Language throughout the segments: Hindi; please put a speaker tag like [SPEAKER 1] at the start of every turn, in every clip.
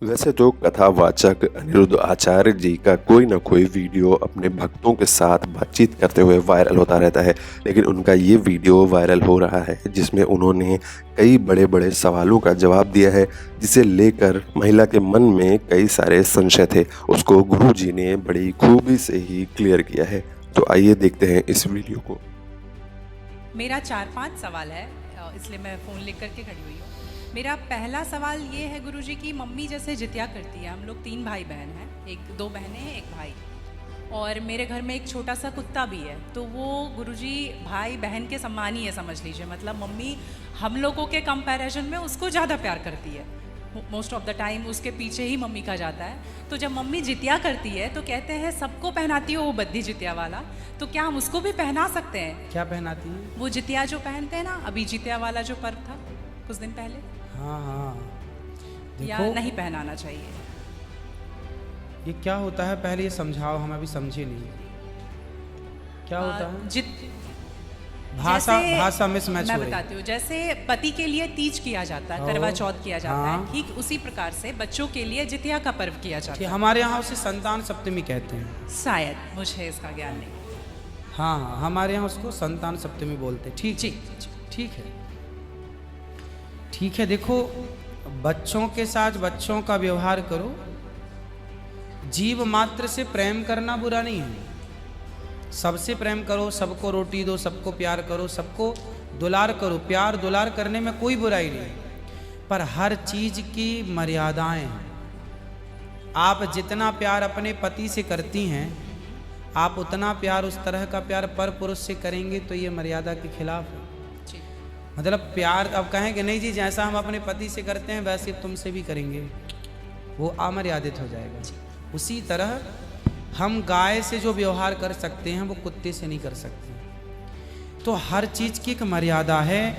[SPEAKER 1] वैसे तो कथावाचक अनिरुद्ध आचार्य जी का कोई ना कोई वीडियो अपने भक्तों के साथ बातचीत करते हुए वायरल होता रहता है, लेकिन उनका ये वीडियो वायरल हो रहा है जिसमें उन्होंने कई बड़े बड़े सवालों का जवाब दिया है, जिसे लेकर महिला के मन में कई सारे संशय थे। उसको गुरु जी ने बड़ी खूबी से ही क्लियर किया है। तो आइए देखते हैं इस वीडियो को।
[SPEAKER 2] मेरा 4-5 सवाल है, इसलिए मैं फ़ोन लेकर के खड़ी हुई हूँ। मेरा पहला सवाल ये है गुरुजी की मम्मी जैसे जितिया करती है, हम लोग 3 भाई बहन हैं, 2 बहनें हैं, 1 भाई, और मेरे घर में एक छोटा सा कुत्ता भी है। तो वो गुरुजी भाई बहन के समान ही है, समझ लीजिए। मतलब मम्मी हम लोगों के कंपैरिजन में उसको ज़्यादा प्यार करती है। मोस्ट ऑफ द टाइम उसके पीछे ही मम्मी का जाता है। तो जब मम्मी जितिया करती है तो कहते हैं सबको पहनाती हो वो बद्दी जितिया वाला, तो क्या हम उसको भी पहना सकते हैं?
[SPEAKER 3] क्या पहनाती है?
[SPEAKER 2] वो जितिया जो पहनते हैं ना, अभी जितिया वाला जो पर्व था कुछ दिन पहले,
[SPEAKER 3] हाँ हाँ।
[SPEAKER 2] या
[SPEAKER 3] देखो
[SPEAKER 2] नहीं पहनाना चाहिए?
[SPEAKER 3] ये क्या होता है, पहले ये समझाओ, हम अभी समझे नहीं क्या होता है। भाषा मिसमैच
[SPEAKER 2] मैं
[SPEAKER 3] हो रही है।
[SPEAKER 2] बताती हूँ। जैसे पति के लिए तीज किया जाता है, करवा चौथ किया जाता
[SPEAKER 3] हाँ।
[SPEAKER 2] है, ठीक उसी प्रकार से बच्चों के लिए जितिया का पर्व किया जाता
[SPEAKER 3] कि
[SPEAKER 2] है।
[SPEAKER 3] हमारे यहाँ उसे संतान सप्तमी कहते हैं।
[SPEAKER 2] शायद, मुझे इसका ज्ञान नहीं।
[SPEAKER 3] हाँ हाँ, हमारे यहाँ उसको संतान सप्तमी बोलते हैं। ठीक
[SPEAKER 2] जी
[SPEAKER 3] ठीक है, ठीक है। देखो, बच्चों के साथ बच्चों का व्यवहार करो। जीव मात्र से प्रेम करना बुरा नहीं है। सबसे प्रेम करो, सबको रोटी दो, सबको प्यार करो, सबको दुलार करो। प्यार दुलार करने में कोई बुराई नहीं, पर हर चीज की मर्यादाएं हैं। आप जितना प्यार अपने पति से करती हैं, आप उतना प्यार, उस तरह का प्यार पर पुरुष से करेंगे तो ये मर्यादा के खिलाफ है। मतलब प्यार अब कहें कि नहीं जी, जैसा हम अपने पति से करते हैं वैसे तुमसे भी करेंगे, वो अमर्यादित हो जाएगा। उसी तरह हम गाय से जो व्यवहार कर सकते हैं वो कुत्ते से नहीं कर सकते। तो हर चीज की एक मर्यादा है।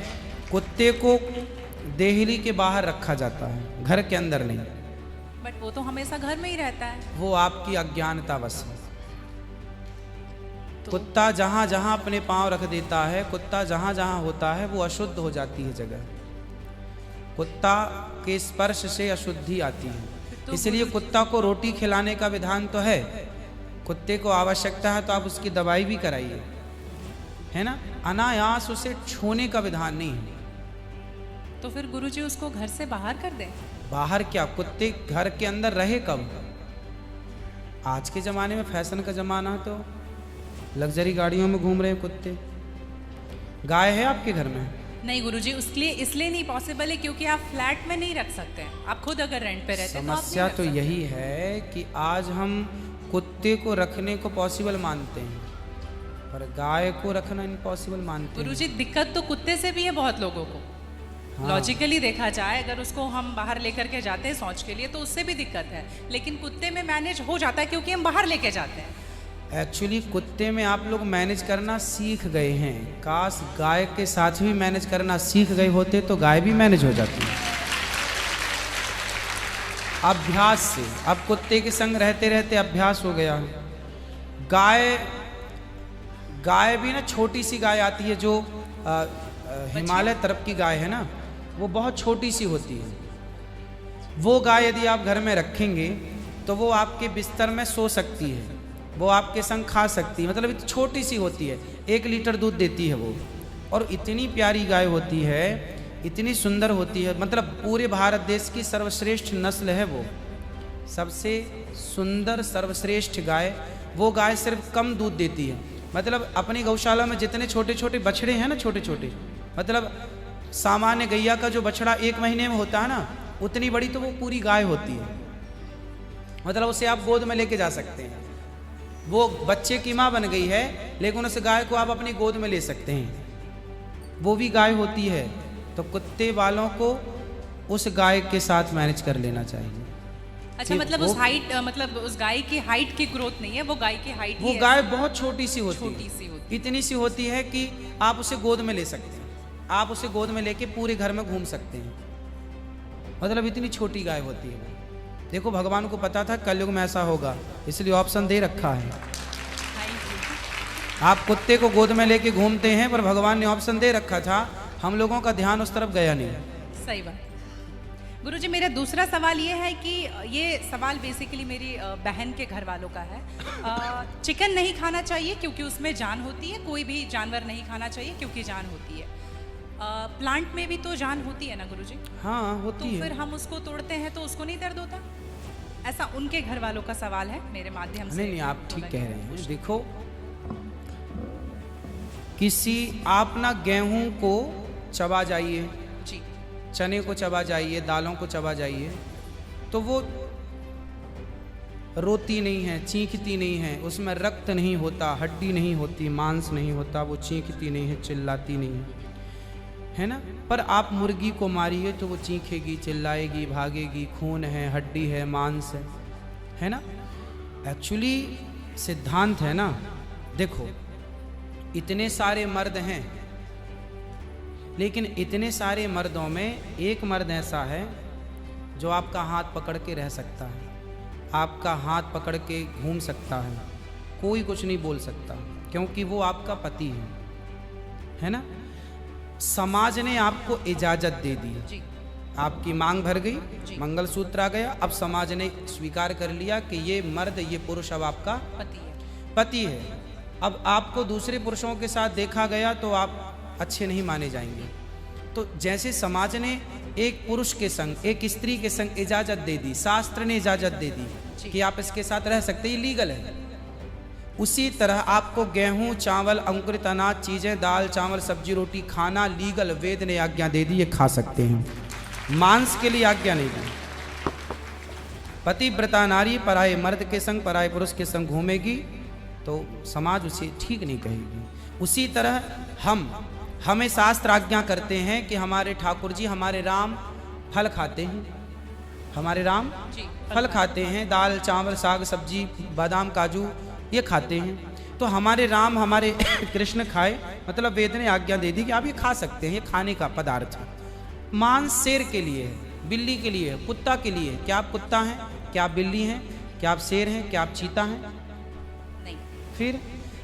[SPEAKER 3] कुत्ते को देहली के बाहर रखा जाता है, घर के अंदर नहीं।
[SPEAKER 2] बट वो तो हमेशा घर में ही रहता है।
[SPEAKER 3] वो आपकी अज्ञानतावश है। कुत्ता जहां जहां अपने पांव रख देता है, कुत्ता जहां जहां होता है, वो अशुद्ध हो जाती है जगह। कुत्ता के स्पर्श से अशुद्धि आती है। इसलिए कुत्ता को रोटी खिलाने का विधान तो है। कुत्ते को आवश्यकता है तो आप उसकी दवाई भी कराइए, है ना। अनायास उसे छूने का विधान नहीं है।
[SPEAKER 2] तो फिर गुरुजी उसको घर से बाहर कर दें?
[SPEAKER 3] बाहर क्या, कुत्ते घर के अंदर रहे कब? आज के ज़माने में फैशन का ज़माना है तो लग्जरी गाड़ियों में घूम रहे हैं कुत्ते। गाय है आपके घर में?
[SPEAKER 2] नहीं गुरुजी, इसलिए नहीं पॉसिबल है क्योंकि आप फ्लैट में नहीं रख सकते हैं। आप खुद अगर रेंट पे रहते हैं
[SPEAKER 3] समस्या तो यही है कि आज हम कुत्ते को रखने को पॉसिबल मानते हैं, पर गाय को रखना इम्पॉसिबल मानते हैं।
[SPEAKER 2] गुरुजी, दिक्कत तो कुत्ते से भी है बहुत लोगों को।
[SPEAKER 3] हाँ।
[SPEAKER 2] लॉजिकली देखा जाए, अगर उसको हम बाहर लेकर के जाते हैं शौच के लिए तो उससे भी दिक्कत है, लेकिन कुत्ते में मैनेज हो जाता है क्योंकि हम बाहर लेके जाते हैं।
[SPEAKER 3] एक्चुअली कुत्ते में आप लोग मैनेज करना सीख गए हैं। काश गाय के साथ भी मैनेज करना सीख गए होते तो गाय भी मैनेज हो जाती है अभ्यास से। अब कुत्ते के संग रहते रहते अभ्यास हो गया। गाय भी ना, छोटी सी गाय आती है जो हिमालय तरफ की गाय है ना, वो बहुत छोटी सी होती है। वो गाय यदि आप घर में रखेंगे तो वो आपके बिस्तर में सो सकती है, वो आपके संग खा सकती है। मतलब इतनी छोटी सी होती है, 1 लीटर दूध देती है वो, और इतनी प्यारी गाय होती है, इतनी सुंदर होती है। मतलब पूरे भारत देश की सर्वश्रेष्ठ नस्ल है वो, सबसे सुंदर सर्वश्रेष्ठ गाय। वो गाय सिर्फ कम दूध देती है। मतलब अपनी गौशाला में जितने छोटे छोटे बछड़े हैं ना, छोटे छोटे, मतलब सामान्य गैया का जो बछड़ा 1 महीने में होता है ना, उतनी बड़ी तो वो पूरी गाय होती है। मतलब उसे आप गोद में लेके जा सकते हैं। वो बच्चे की माँ बन गई है, लेकिन उस गाय को आप अपनी गोद में ले सकते हैं, वो भी गाय होती है। तो कुत्ते वालों को उस गाय के साथ मैनेज कर लेना चाहिए।
[SPEAKER 2] अच्छा, मतलब उस हाइट, मतलब उस गाय की हाइट की ग्रोथ नहीं है, वो गाय की हाइट,
[SPEAKER 3] वो गाय बहुत छोटी सी होती
[SPEAKER 2] है,
[SPEAKER 3] इतनी सी होती है कि आप उसे गोद में ले सकते हैं। आप उसे गोद में लेके पूरे घर में घूम सकते हैं। मतलब इतनी छोटी गाय होती है। देखो, भगवान को पता था कलयुग में ऐसा होगा, इसलिए ऑप्शन दे रखा है। आप कुत्ते को गोद में लेके घूमते हैं, पर भगवान ने ऑप्शन दे रखा था, हम लोगों का ध्यान उस तरफ गया नहीं।
[SPEAKER 2] सही बात। गुरुजी मेरा दूसरा सवाल ये है कि ये सवाल बेसिकली मेरी बहन के घर वालों का है। चिकन नहीं खाना चाहिए क्योंकि उसमें जान होती है, कोई भी जानवर नहीं खाना चाहिए क्योंकि जान होती है। प्लांट में भी तो जान होती है ना गुरुजी?
[SPEAKER 3] हाँ
[SPEAKER 2] तो
[SPEAKER 3] होती है।
[SPEAKER 2] फिर हम उसको तोड़ते हैं तो उसको नहीं दर्द होता? ऐसा उनके घर वालों का सवाल है, मेरे माध्यम से।
[SPEAKER 3] नहीं आप ठीक कह रहे हैं। देखो आप ना गेहूं को चबा जाइए,
[SPEAKER 2] जी
[SPEAKER 3] चने को चबा जाइए, दालों को चबा जाइए, तो वो रोती नहीं है, चीखती नहीं है, उसमें रक्त नहीं होता, हड्डी नहीं होती, मांस नहीं होता, वो चीखती नहीं है, चिल्लाती नहीं है ना। पर आप मुर्गी को मारिए तो वो चीखेगी, चिल्लाएगी, भागेगी, खून है, हड्डी है, मांस है ना। एक्चुअली सिद्धांत है ना, देखो इतने सारे मर्द हैं, लेकिन इतने सारे मर्दों में एक मर्द ऐसा है जो आपका हाथ पकड़ के रह सकता है, आपका हाथ पकड़ के घूम सकता है, कोई कुछ नहीं बोल सकता, क्योंकि वो आपका पति है ना। समाज ने आपको इजाजत दे दी,
[SPEAKER 2] जी
[SPEAKER 3] आपकी मांग भर गई,
[SPEAKER 2] जी।
[SPEAKER 3] मंगलसूत्र आ गया, अब समाज ने स्वीकार कर लिया कि ये मर्द, ये पुरुष अब आपका पति है। अब आपको दूसरे पुरुषों के साथ देखा गया तो आप अच्छे नहीं माने जाएंगे। तो जैसे समाज ने एक पुरुष के संग, एक स्त्री के संग इजाजत दे दी, शास्त्र ने इजाजत दे दी कि आप इसके साथ रह सकते, ये लीगल है, उसी तरह आपको गेहूं, चावल, अंकुरित अनाज चीजें, दाल, चावल, सब्जी, रोटी खाना लीगल, वेद ने आज्ञा दे दी, ये खा सकते हैं। मांस के लिए आज्ञा नहीं दी। पतिव्रता नारी पराये मर्द के संग, पराये पुरुष के संग घूमेगी तो समाज उसे ठीक नहीं कहेगी। उसी तरह हमें शास्त्र आज्ञा करते हैं कि हमारे ठाकुर जी, हमारे राम फल खाते हैं, हमारे राम फल खाते हैं, दाल, चावल, साग, सब्जी, बादाम, काजू ये खाते हैं। तो हमारे राम, हमारे कृष्ण खाए, मतलब वेद ने आज्ञा दे दी कि आप ये खा सकते हैं, ये खाने का पदार्थ है। मांस शेर के लिए है, बिल्ली के लिए है, कुत्ता के लिए है। क्या आप कुत्ता हैं? क्या आप बिल्ली हैं? क्या आप शेर हैं? क्या आप चीता हैं?
[SPEAKER 2] नहीं।
[SPEAKER 3] फिर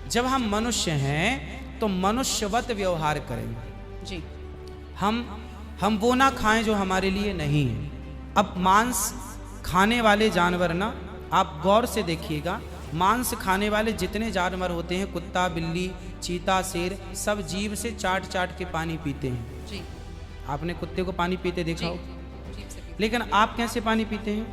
[SPEAKER 3] जब हम मनुष्य हैं तो मनुष्यवत व्यवहार करें
[SPEAKER 2] जी।
[SPEAKER 3] हम वो ना खाएं जो हमारे लिए नहीं है। अब मांस खाने वाले जानवर ना, आप गौर से देखिएगा, मांस खाने वाले जितने जानवर होते हैं, कुत्ता, बिल्ली, चीता, शेर, सब जीभ से चाट चाट के पानी पीते हैं।
[SPEAKER 2] जी
[SPEAKER 3] आपने कुत्ते को पानी पीते देखा हो?
[SPEAKER 2] जीभ से पीते,
[SPEAKER 3] लेकिन आप कैसे पानी पीते हैं?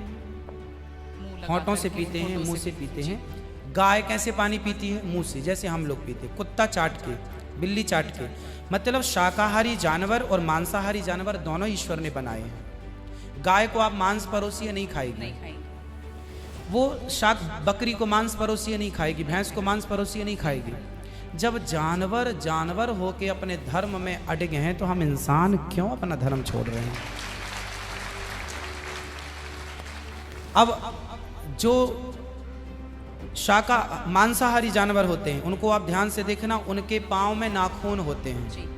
[SPEAKER 2] मुंह लगा
[SPEAKER 3] होंठों से
[SPEAKER 2] करके,
[SPEAKER 3] पीते हैं,
[SPEAKER 2] होंठों
[SPEAKER 3] मुंह से पीते हैं। गाय कैसे पानी पीती है? मुंह से, जैसे हम लोग पीते हैं। कुत्ता चाट के, बिल्ली चाट के। मतलब शाकाहारी जानवर और मांसाहारी जानवर दोनों ईश्वर ने बनाए हैं। गाय को आप मांस परोसिए नहीं खाएगी,
[SPEAKER 2] नहीं खाएंगे।
[SPEAKER 3] वो बकरी को मांस परोसिए नहीं खाएगी, भैंस को मांस परोसिए नहीं खाएगी। जब जानवर होके अपने धर्म में अड़े हैं तो हम इंसान क्यों अपना धर्म छोड़ रहे हैं? अब जो मांसाहारी जानवर होते हैं उनको आप ध्यान से देखना, उनके पाँव में नाखून होते हैं,
[SPEAKER 2] जी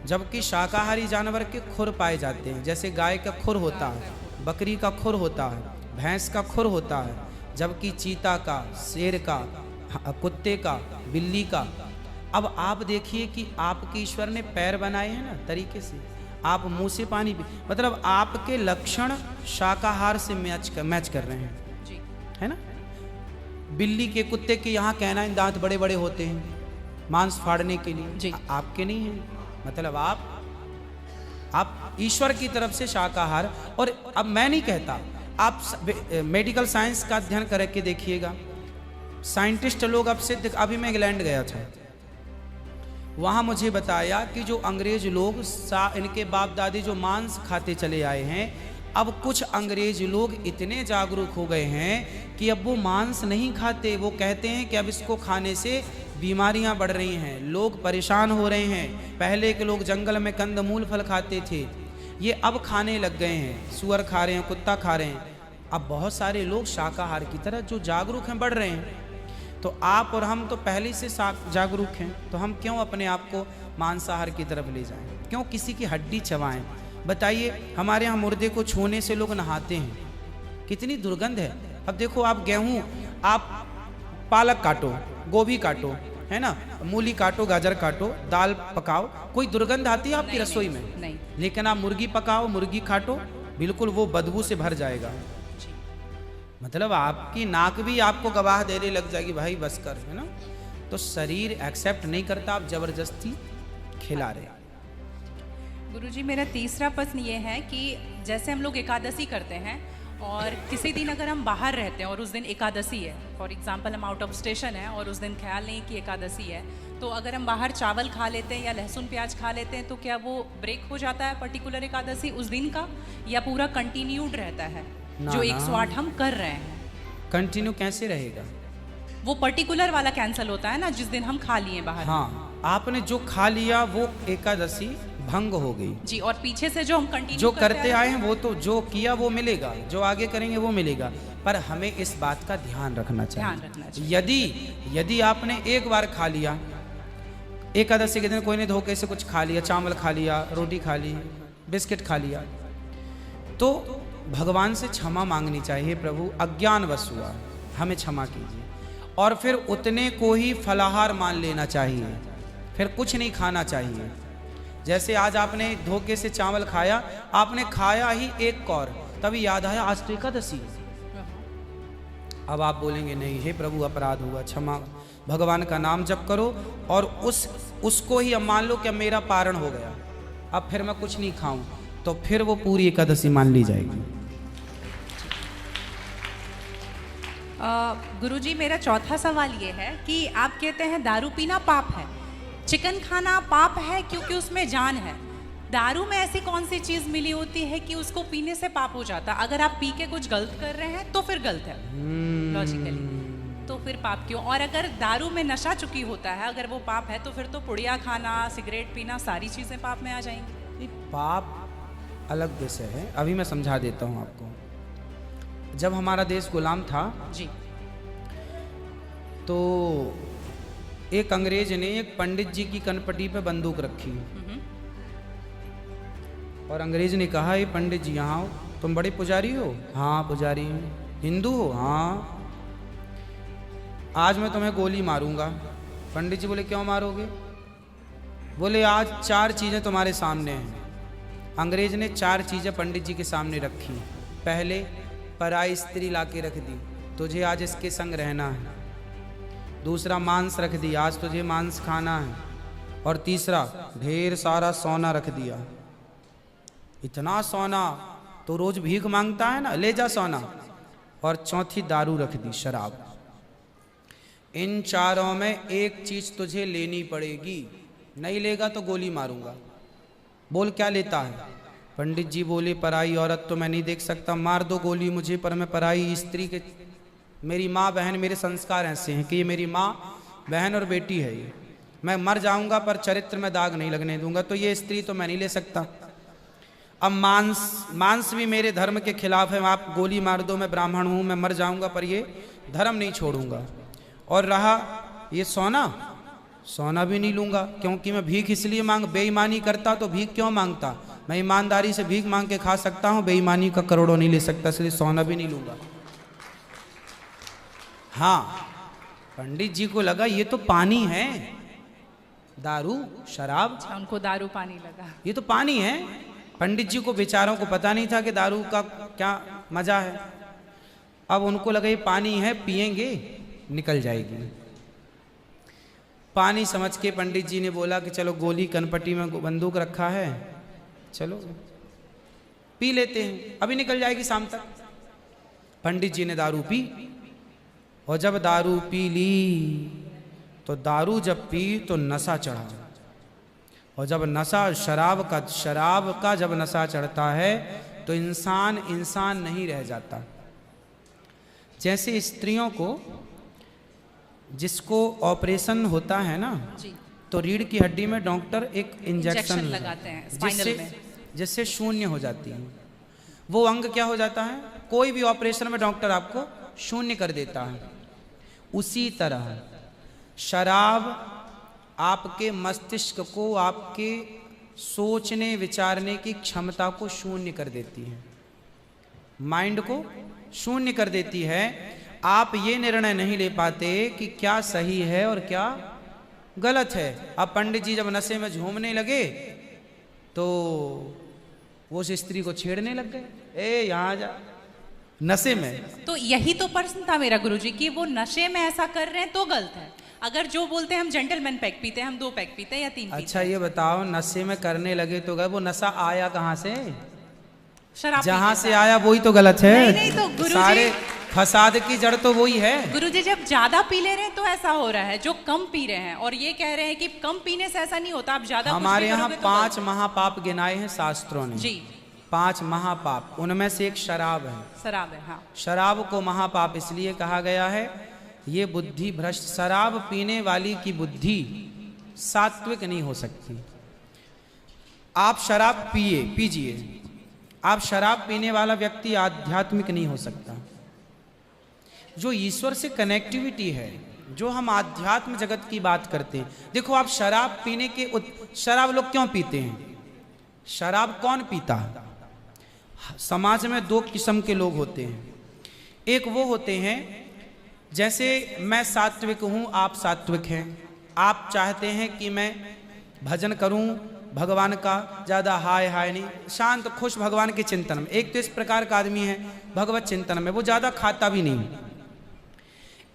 [SPEAKER 3] जबकि शाकाहारी जानवर के खुर पाए जाते हैं। जैसे गाय का खुर होता है, बकरी का खुर होता है, भैंस का खुर होता है, जबकि चीता का, शेर का, कुत्ते का, बिल्ली का। अब आप देखिए कि आपके ईश्वर ने पैर बनाए हैं ना तरीके से, आप मुंह से पानी पी, मतलब आपके लक्षण शाकाहार से मैच कर रहे हैं,
[SPEAKER 2] जी
[SPEAKER 3] है ना। बिल्ली के, कुत्ते के यहाँ कहना इन दांत बड़े बड़े होते हैं मांस फाड़ने के लिए,
[SPEAKER 2] जी।
[SPEAKER 3] आपके नहीं है। मतलब आप ईश्वर की तरफ से शाकाहार। और अब मैं नहीं कहता, आप मेडिकल साइंस का अध्ययन करके देखिएगा, साइंटिस्ट लोग अब सिद्ध, अभी मैं इंग्लैंड गया था, वहाँ मुझे बताया कि जो अंग्रेज लोग इनके बाप दादी जो मांस खाते चले आए हैं, अब कुछ अंग्रेज लोग इतने जागरूक हो गए हैं कि अब वो मांस नहीं खाते। वो कहते हैं कि अब इसको खाने से बीमारियां बढ़ रही हैं, लोग परेशान हो रहे हैं। पहले के लोग जंगल में कंदमूल फल खाते थे, ये अब खाने लग गए हैं, सुअर खा रहे हैं, कुत्ता खा रहे हैं। अब बहुत सारे लोग शाकाहार की तरह जो जागरूक हैं बढ़ रहे हैं। तो आप और हम तो पहले से जागरूक हैं, तो हम क्यों अपने आप को मांसाहार की तरफ ले जाएं? क्यों किसी की हड्डी चबाएं? बताइए, हमारे यहाँ मुर्दे को छूने से लोग नहाते हैं, कितनी दुर्गंध है। अब देखो, आप गेहूँ, आप पालक काटो, गोभी काटो, है ना, मूली काटो, गाजर काटो, दाल पकाओ, कोई दुर्गंध आती है आपकी रसोई में?
[SPEAKER 2] नहीं।
[SPEAKER 3] लेकिन आप मुर्गी पकाओ, मुर्गी काटो, बिल्कुल वो बदबू से भर जाएगा।
[SPEAKER 2] जी।
[SPEAKER 3] मतलब आपकी नाक भी आपको गवाह देने लग जाएगी, भाई बस कर, है ना। तो शरीर एक्सेप्ट नहीं करता, आप जबरदस्ती खिला रहे।
[SPEAKER 2] गुरुजी मेरा तीसरा प्रश्न ये है कि जैसे हम लोग एकादशी करते हैं और किसी दिन अगर हम बाहर रहते हैं और उस दिन एकादशी है, फॉर एग्जांपल हम आउट ऑफ स्टेशन है और उस दिन ख्याल नहीं कि एकादशी है, तो अगर हम बाहर चावल खा लेते हैं या लहसुन प्याज खा लेते हैं तो क्या वो ब्रेक हो जाता है पर्टिकुलर एकादशी उस दिन का, या पूरा कंटिन्यूड रहता है
[SPEAKER 3] ना,
[SPEAKER 2] जो
[SPEAKER 3] ना।
[SPEAKER 2] 108 हम कर रहे हैं?
[SPEAKER 3] कंटिन्यू कैसे रहेगा?
[SPEAKER 2] वो पर्टिकुलर वाला कैंसिल होता है ना जिस दिन हम खा लिए बाहर।
[SPEAKER 3] हाँ, आपने जो खा लिया वो एकादशी भंग हो गई
[SPEAKER 2] जी, और पीछे से जो हम कंटिन्यू
[SPEAKER 3] जो करते आए हैं वो तो जो किया वो मिलेगा, जो आगे करेंगे वो मिलेगा। पर हमें इस बात का ध्यान रखना
[SPEAKER 2] ध्यान रखना
[SPEAKER 3] चाहिए। यदि आपने एक बार खा लिया, एकादशी के दिन कोई ने धोखे से कुछ खा लिया, चावल खा लिया, रोटी खा ली, बिस्किट खा लिया, तो भगवान से क्षमा मांगनी चाहिए, प्रभु अज्ञानवश हुआ, हमें क्षमा कीजिए। और फिर उतने को ही फलाहार मान लेना चाहिए, फिर कुछ नहीं खाना चाहिए। जैसे आज आपने धोखे से चावल खाया, आपने खाया ही एक कौर, तभी याद आया आज तो एकादशी है। अब आप बोलेंगे नहीं, हे प्रभु अपराध हुआ, क्षमा, भगवान का नाम जप करो और उसको ही अब मान लो कि अब मेरा पारण हो गया, अब फिर मैं कुछ नहीं खाऊं, तो फिर वो पूरी एकादशी मान ली जाएगी।
[SPEAKER 2] गुरुजी मेरा चौथा सवाल ये है कि आप कहते हैं दारू पीना पाप है, चिकन खाना पाप है क्योंकि उसमें जान है। दारू में ऐसी कौन सी चीज़ मिली होती है कि उसको पीने से पाप हो जाता? अगर आप पी के कुछ गलत कर रहे हैं तो फिर गलत है लॉजिकली, तो फिर पाप क्यों? और अगर दारू में नशा चुकी होता है, अगर वो पाप है तो फिर तो पुड़िया खाना, सिगरेट पीना, सारी चीज़ें पाप में आ जाएंगी।
[SPEAKER 3] पाप अलग विषय है, अभी मैं समझा देता हूँ आपको। जब हमारा देश गुलाम था
[SPEAKER 2] जी,
[SPEAKER 3] तो एक अंग्रेज ने एक पंडित जी की कनपटी पे बंदूक रखी और अंग्रेज ने कहा, ये पंडित जी यहाँ आओ, तुम बड़े पुजारी हो? हाँ पुजारी हूँ। हिंदू हो? हाँ। आज मैं तुम्हें गोली मारूंगा। पंडित जी बोले क्यों मारोगे? बोले आज 4 चीज़ें तुम्हारे सामने हैं। अंग्रेज ने 4 चीज़ें पंडित जी के सामने रखी। पहले पराई स्त्री ला के रख दी, तुझे आज इसके संग रहना है। दूसरा मांस रख दिया, आज तुझे मांस खाना है। और तीसरा ढेर सारा सोना रख दिया। इतना सोना तो रोज भीख मांगता है ना, ले जा सोना। और चौथी दारू रख दी, शराब। इन 4 में एक चीज तुझे लेनी पड़ेगी, नहीं लेगा तो गोली मारूंगा। बोल क्या लेता है? पंडित जी बोले पराई औरत तो मैं नहीं देख सकता, मार दो गोली मुझे, पर मैं पराई स्त्री के, मेरी माँ बहन, मेरे संस्कार ऐसे हैं कि ये मेरी माँ बहन और बेटी है, ये मैं मर जाऊंगा पर चरित्र में दाग नहीं लगने दूंगा, तो ये स्त्री तो मैं नहीं ले सकता। अब मांस भी मेरे धर्म के खिलाफ है, आप गोली मार दो, मैं ब्राह्मण हूँ, मैं मर जाऊंगा पर ये धर्म नहीं छोड़ूंगा। और रहा ये सोना भी नहीं लूंगा, क्योंकि मैं भीख इसलिए बेईमानी करता तो भीख क्यों मांगता? मैं ईमानदारी से भीख मांग के खा सकता हूँ, बेईमानी का करोड़ों नहीं ले सकता, इसलिए सोना भी नहीं लूंगा। हाँ, पंडित जी को लगा ये तो पानी है, दारू शराब,
[SPEAKER 2] उनको दारू पानी लगा,
[SPEAKER 3] ये तो पानी है। पंडित जी को बेचारों को पता नहीं था कि दारू का क्या मजा है। अब उनको लगा ये पानी है, पिएंगे निकल जाएगी। पानी समझ के पंडित जी ने बोला कि चलो गोली कनपटी में बंदूक रखा है, चलो पी लेते हैं, अभी निकल जाएगी शाम तक। पंडित जी ने दारू पी, और जब दारू पी ली तो दारू जब पी तो नशा चढ़ा। और जब नशा शराब का जब नशा चढ़ता है तो इंसान नहीं रह जाता। जैसे स्त्रियों को, जिसको ऑपरेशन होता है ना, तो रीढ़ की हड्डी में डॉक्टर एक इंजेक्शन
[SPEAKER 2] लगाते हैं स्पाइनल में,
[SPEAKER 3] जिससे शून्य हो जाती है। वो अंग क्या हो जाता है? कोई भी ऑपरेशन में डॉक्टर आपको शून्य कर देता है। उसी तरह शराब आपके मस्तिष्क को, आपके सोचने विचारने की क्षमता को शून्य कर देती है, माइंड को शून्य कर देती है। आप ये निर्णय नहीं ले पाते कि क्या सही है और क्या गलत है। अब पंडित जी जब नशे में झूमने लगे तो वो उस स्त्री को छेड़ने लग गए, ए यहाँ जा, नशे में।
[SPEAKER 2] तो यही तो प्रश्न था मेरा गुरुजी कि वो नशे में ऐसा कर रहे हैं तो गलत है। अगर जो बोलते हैं हम जेंटलमैन पैक पीते हैं, हम 2 पैक पीते हैं या 3 पीते
[SPEAKER 3] अच्छा
[SPEAKER 2] हैं।
[SPEAKER 3] ये बताओ, नशे में करने लगे तो गए, वो नशा आया कहाँ से?
[SPEAKER 2] शराब
[SPEAKER 3] जहाँ
[SPEAKER 2] पीते
[SPEAKER 3] से
[SPEAKER 2] हैं।
[SPEAKER 3] आया वही तो गलत है।
[SPEAKER 2] नहीं, तो गुरुजी-
[SPEAKER 3] सारे फसाद की जड़ तो वही है।
[SPEAKER 2] गुरुजी जब ज्यादा पी ले रहे हैं तो ऐसा हो रहा है, जो कम पी रहे हैं और ये कह रहे हैं कि कम पीने से ऐसा नहीं होता, आप ज्यादा कुछ भी
[SPEAKER 3] हमारे यहाँ
[SPEAKER 2] करोगे तो
[SPEAKER 3] 5 महापाप गिनाए हैं शास्त्रों ने।
[SPEAKER 2] जी।
[SPEAKER 3] 5 महापाप, उनमें से एक शराब है।
[SPEAKER 2] शराब है, हाँ।
[SPEAKER 3] शराब को महापाप इसलिए कहा गया है, ये बुद्धि भ्रष्ट, शराब पीने वाली की बुद्धि सात्विक नहीं हो सकती। आप शराब पीजिए, आप शराब पीने वाला व्यक्ति आध्यात्मिक नहीं हो सकता। जो ईश्वर से कनेक्टिविटी है, जो हम आध्यात्म जगत की बात करते हैं, देखो आप शराब पीने के शराब लोग क्यों पीते हैं? शराब कौन पीता है? समाज में 2 किस्म के लोग होते हैं। एक वो होते हैं, जैसे मैं सात्विक हूं, आप सात्विक हैं, आप चाहते हैं कि मैं भजन करूं भगवान का, ज़्यादा हाय हाय नहीं, शांत खुश भगवान के चिंतन में। एक तो इस प्रकार का आदमी है भगवत चिंतन में, वो ज़्यादा खाता भी नहीं।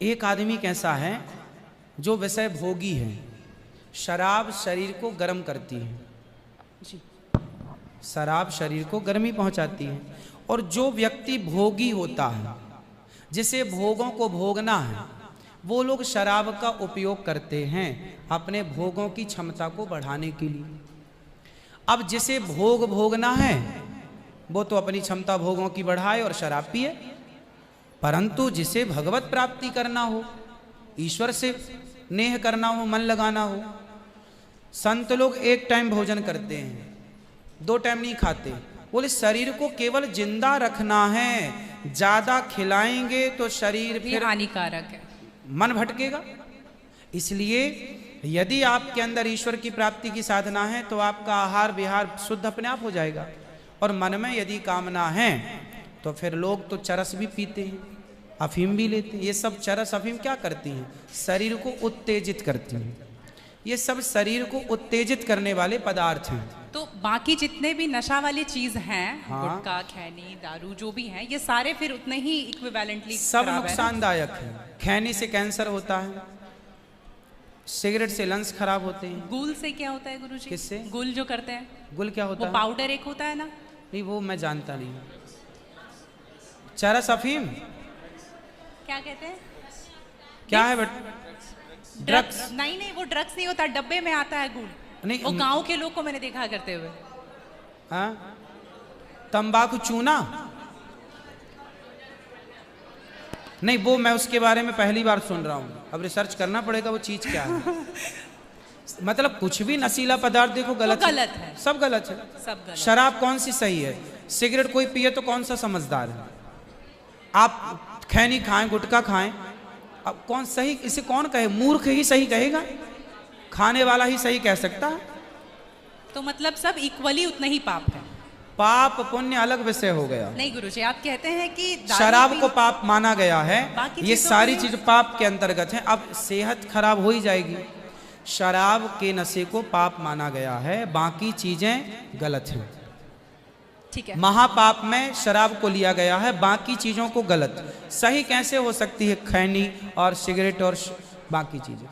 [SPEAKER 3] एक आदमी कैसा है जो विषय भोगी है। शराब शरीर को गर्म करती है,
[SPEAKER 2] जी।
[SPEAKER 3] शराब शरीर को गर्मी पहुंचाती है। और जो व्यक्ति भोगी होता है, जिसे भोगों को भोगना है, वो लोग शराब का उपयोग करते हैं अपने भोगों की क्षमता को बढ़ाने के लिए। अब जिसे भोग भोगना है वो तो अपनी क्षमता भोगों की बढ़ाए और शराब पिए, परंतु जिसे भगवत प्राप्ति करना हो, ईश्वर से नेह करना हो, मन लगाना हो, संत लोग एक टाइम भोजन करते हैं, 2 टाइम नहीं खाते। बोले शरीर को केवल जिंदा रखना है, ज्यादा खिलाएंगे तो शरीर फिर
[SPEAKER 2] हानिकारक है,
[SPEAKER 3] मन भटकेगा। इसलिए यदि आपके अंदर ईश्वर की प्राप्ति की साधना है तो आपका आहार विहार शुद्ध अपने आप हो जाएगा। और मन में यदि कामना है तो फिर लोग तो चरस भी पीते हैं, अफीम भी लेते हैं। ये सब चरस अफीम क्या करती हैं? शरीर को उत्तेजित करती हैं। ये सब शरीर को उत्तेजित करने वाले पदार्थ हैं।
[SPEAKER 2] तो बाकी जितने भी नशा वाली चीज हैं,
[SPEAKER 3] हाँ।
[SPEAKER 2] गुटखा, खैनी, दारू जो भी हैं, ये सारे फिर उतने ही इक्विवेलेंटली
[SPEAKER 3] सब नुकसानदायक है। खैनी से कैंसर होता है, सिगरेट से लंग्स खराब होते हैं।
[SPEAKER 2] गुल से क्या होता है गुरुजी?
[SPEAKER 3] किससे?
[SPEAKER 2] गुल जो करते हैं,
[SPEAKER 3] गुल क्या होता
[SPEAKER 2] वो
[SPEAKER 3] है?
[SPEAKER 2] पाउडर एक होता है ना?
[SPEAKER 3] नहीं वो मैं जानता नहीं। चरस अफीम
[SPEAKER 2] क्या कहते हैं?
[SPEAKER 3] क्या है बेटा? ड्रग्स?
[SPEAKER 2] नहीं नहीं, वो ड्रग्स नहीं होता, डब्बे में आता है गुल।
[SPEAKER 3] नहीं,
[SPEAKER 2] वो गांव के लोग को मैंने देखा करते हुए।
[SPEAKER 3] हाँ, तंबाकू चूना? नहीं वो मैं उसके बारे में पहली बार सुन रहा हूँ, अब रिसर्च करना पड़ेगा वो चीज क्या है। मतलब कुछ भी नशीला पदार्थ देखो गलत
[SPEAKER 2] गलत है।
[SPEAKER 3] सब गलत है।
[SPEAKER 2] सब गलत।
[SPEAKER 3] शराब कौन सी सही है? सिगरेट कोई पिए तो कौन सा समझदार है? आप खैनी खाएं, गुटखा खाएं, अब कौन सही? इसे कौन कहे? मूर्ख ही सही कहेगा, खाने वाला ही सही कह सकता है।
[SPEAKER 2] तो मतलब सब इक्वली उतना ही पाप है।
[SPEAKER 3] पाप पुण्य अलग विषय हो गया।
[SPEAKER 2] नहीं गुरुजी, आप कहते हैं कि दारू
[SPEAKER 3] शराब
[SPEAKER 2] भी-
[SPEAKER 3] को पाप माना गया है,
[SPEAKER 2] बाकी
[SPEAKER 3] ये
[SPEAKER 2] चीजों
[SPEAKER 3] सारी
[SPEAKER 2] को-
[SPEAKER 3] चीज पाप के अंतर्गत है। अब सेहत खराब हो ही जाएगी। शराब के नशे को पाप माना गया है, बाकी चीजें गलत हैं।
[SPEAKER 2] ठीक है।
[SPEAKER 3] महापाप में शराब को लिया गया है, बाकी चीजों को गलत। सही कैसे हो सकती है खैनी और सिगरेट और बाकी चीजें?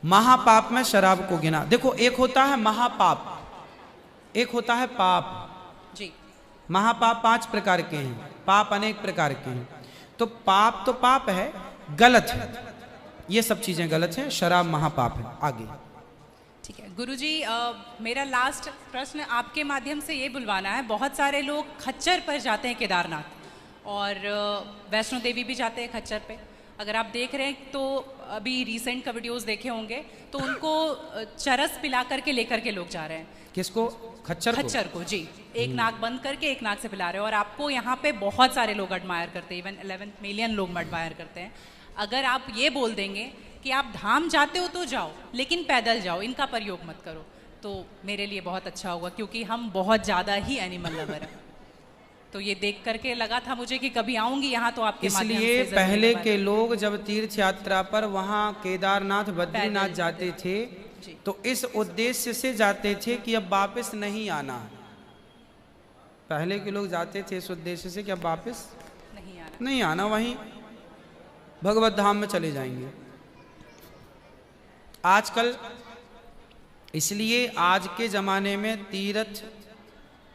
[SPEAKER 3] महापाप में शराब को गिना। देखो एक होता है महापाप, एक होता है पाप।
[SPEAKER 2] जी।
[SPEAKER 3] महापाप 5 प्रकार के हैं, पाप अनेक प्रकार के हैं। तो पाप है, गलत है, ये सब चीजें गलत हैं। शराब महापाप है। आगे
[SPEAKER 2] ठीक है गुरुजी, मेरा लास्ट प्रश्न आपके माध्यम से ये बुलवाना है। बहुत सारे लोग खच्चर पर जाते हैं केदारनाथ, और वैष्णो देवी भी जाते हैं खच्चर पे। अगर आप देख रहे हैं तो अभी रिसेंट का वीडियोस देखे होंगे, तो उनको चरस पिला करके लेकर के लोग जा रहे हैं।
[SPEAKER 3] किसको?
[SPEAKER 2] खच्चर को जी, एक नाक बंद करके एक नाक से पिला रहे हो। और आपको यहाँ पे बहुत सारे लोग एडमायर करते हैं, इवन 11 मिलियन लोग एडमायर करते हैं। अगर आप ये बोल देंगे कि आप धाम जाते हो तो जाओ, लेकिन पैदल जाओ, इनका प्रयोग मत करो, तो मेरे लिए बहुत अच्छा होगा, क्योंकि हम बहुत ज़्यादा ही एनिमल लवर हैं। तो ये देख करके लगा था मुझे कि कभी आऊंगी यहाँ तो आपके माध्यम
[SPEAKER 3] इसलिए
[SPEAKER 2] से
[SPEAKER 3] पहले
[SPEAKER 2] जरूर
[SPEAKER 3] के लोग जब तीर्थ यात्रा पर वहाँ केदारनाथ बद्रीनाथ
[SPEAKER 2] पैदल
[SPEAKER 3] जाते थे, तो इस उद्देश्य से जाते थे कि अब वापस नहीं आना है। पहले के लोग जाते थे इस उद्देश्य से कि अब वापस
[SPEAKER 2] नहीं आना।
[SPEAKER 3] नहीं आना, वहीं भगवत धाम में चले जाएंगे। आजकल इसलिए आज के ज़माने में तीर्थ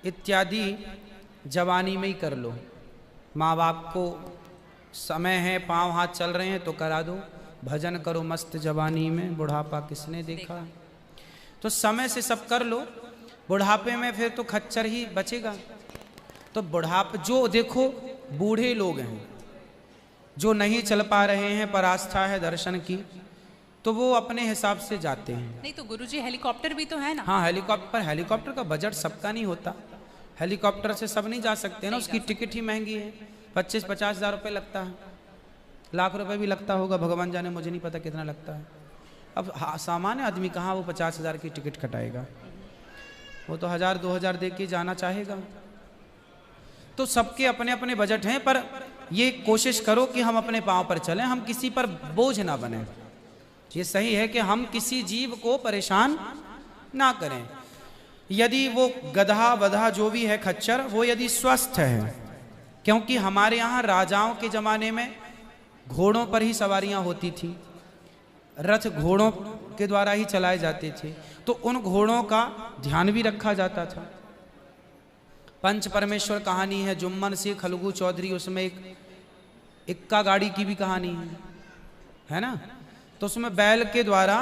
[SPEAKER 3] इत्यादि जवानी में ही कर लो। माँ बाप को समय है, पाँव हाथ चल रहे हैं तो करा दो, भजन करो मस्त जवानी में, बुढ़ापा किसने देखा। तो समय से सब कर लो, बुढ़ापे में फिर तो खच्चर ही बचेगा। तो बुढ़ापे जो देखो बूढ़े लोग हैं जो नहीं चल पा रहे हैं, पर आस्था है दर्शन की, तो वो अपने हिसाब से जाते हैं।
[SPEAKER 2] नहीं तो गुरुजी हेलीकॉप्टर भी तो है ना।
[SPEAKER 3] हाँ हेलीकॉप्टर का बजट सबका नहीं होता, हेलीकॉप्टर से सब नहीं जा सकते ना, उसकी टिकट ही महंगी है, 25-50 हज़ार रुपये लगता है, लाख रुपए भी लगता होगा, भगवान जाने, मुझे नहीं पता कितना लगता है। अब सामान्य आदमी कहाँ वो 50 हज़ार की टिकट कटाएगा, वो तो 1000-2000 दे के जाना चाहेगा। तो सबके अपने अपने बजट हैं, पर ये कोशिश करो कि हम अपने पाँव पर चलें, हम किसी पर बोझ ना बने। ये सही है कि हम किसी जीव को परेशान ना करें। यदि वो गधा बधा जो भी है खच्चर, वो यदि स्वस्थ है, क्योंकि हमारे यहाँ राजाओं के ज़माने में घोड़ों पर ही सवारियाँ होती थी, रथ घोड़ों के द्वारा ही चलाए जाते थे, तो उन घोड़ों का ध्यान भी रखा जाता था। पंच परमेश्वर कहानी है, जुम्मन सिंह खलगू चौधरी, उसमें एक इक्का गाड़ी की भी कहानी है ना। तो उसमें बैल के द्वारा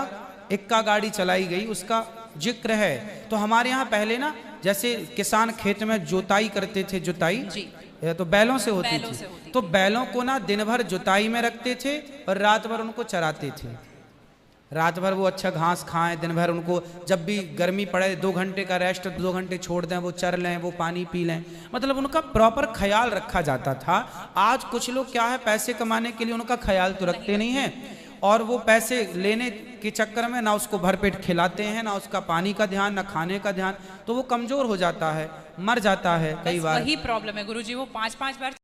[SPEAKER 3] इक्का गाड़ी चलाई गई, उसका जिक्र है। तो हमारे यहाँ पहले ना, जैसे किसान खेत में जुताई करते थे, जुताई तो बैलों से होती थी, तो बैलों को ना दिन भर जुताई में रखते थे और रात भर उनको चराते थे। रात भर वो अच्छा घास खाएं, दिन भर उनको जब भी गर्मी पड़े 2 घंटे का रेस्ट, 2 घंटे छोड़ दें, वो चर लें, वो पानी पी लें, मतलब उनका प्रॉपर ख्याल रखा जाता था। आज कुछ लोग क्या है, पैसे कमाने के लिए उनका ख्याल तो रखते नहीं हैं, और वो पैसे लेने के चक्कर में ना उसको भरपेट खिलाते हैं, ना उसका पानी का ध्यान, ना खाने का ध्यान, तो वो कमज़ोर हो जाता है, मर जाता है कई बार।
[SPEAKER 2] वही प्रॉब्लम है गुरुजी, वो 5-5 बार